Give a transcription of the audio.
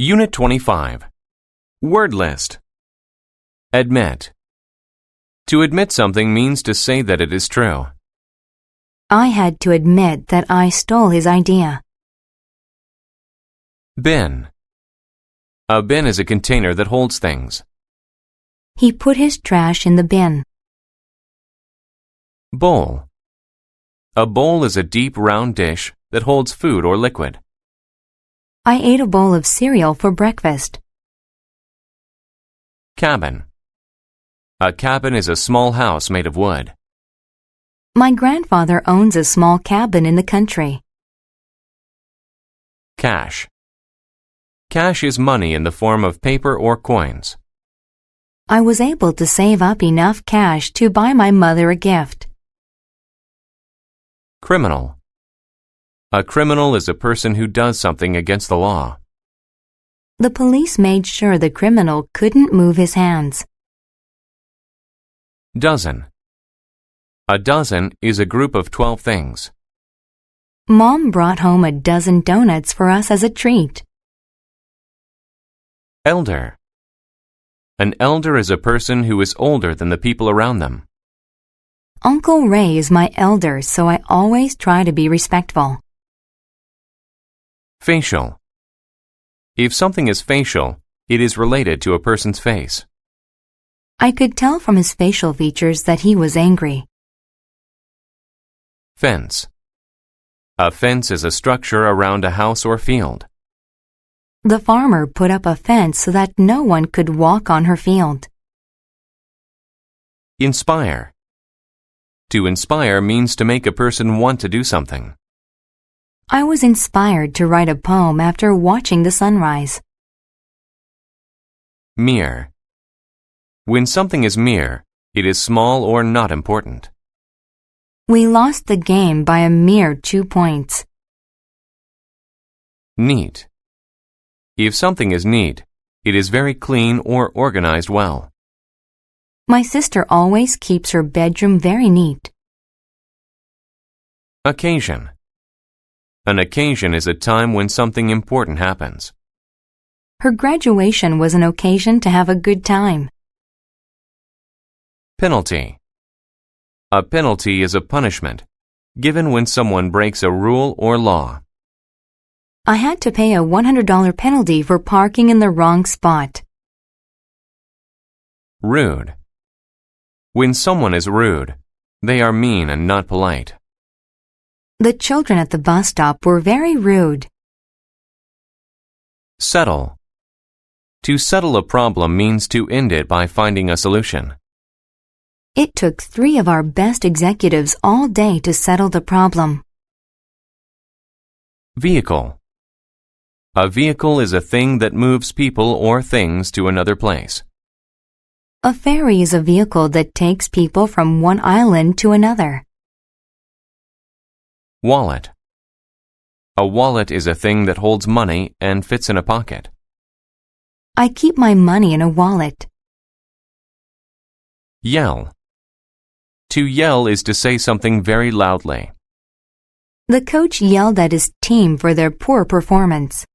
Unit 25. Word list. Admit. To admit something means to say that it is true. I had to admit that I stole his idea. Bin. A bin is a container that holds things. He put his trash in the bin. Bowl. A bowl is a deep round dish that holds food or liquid. I ate a bowl of cereal for breakfast. Cabin. A cabin is a small house made of wood. My grandfather owns a small cabin in the country. Cash. Cash is money in the form of paper or coins. I was able to save up enough cash to buy my mother a gift. Criminal. A criminal is a person who does something against the law. The police made sure the criminal couldn't move his hands. Dozen. A dozen is a group of 12 things. Mom brought home a dozen donuts for us as a treat. Elder. An elder is a person who is older than the people around them. Uncle Ray is my elder, so I always try to be respectful. Facial. If something is facial, it is related to a person's face. I could tell from his facial features that he was angry. Fence. A fence is a structure around a house or field. The farmer put up a fence so that no one could walk on her field. Inspire. To inspire means to make a person want to do something. I was inspired to write a poem after watching the sunrise. Mere. When something is mere, it is small or not important. We lost the game by a mere 2 points. Neat. If something is neat, it is very clean or organized well. My sister always keeps her bedroom very neat. Occasion. An occasion is a time when something important happens. Her graduation was an occasion to have a good time. Penalty. A penalty is a punishment given when someone breaks a rule or law. I had to pay a $100 penalty for parking in the wrong spot. Rude. When someone is rude, they are mean and not polite. The children at the bus stop were very rude. Settle. To settle a problem means to end it by finding a solution. It took 3 of our best executives all day to settle the problem. Vehicle. A vehicle is a thing that moves people or things to another place. A ferry is a vehicle that takes people from one island to another. Wallet. A wallet is a thing that holds money and fits in a pocket. I keep my money in a wallet. Yell. To yell is to say something very loudly. The coach yelled at his team for their poor performance.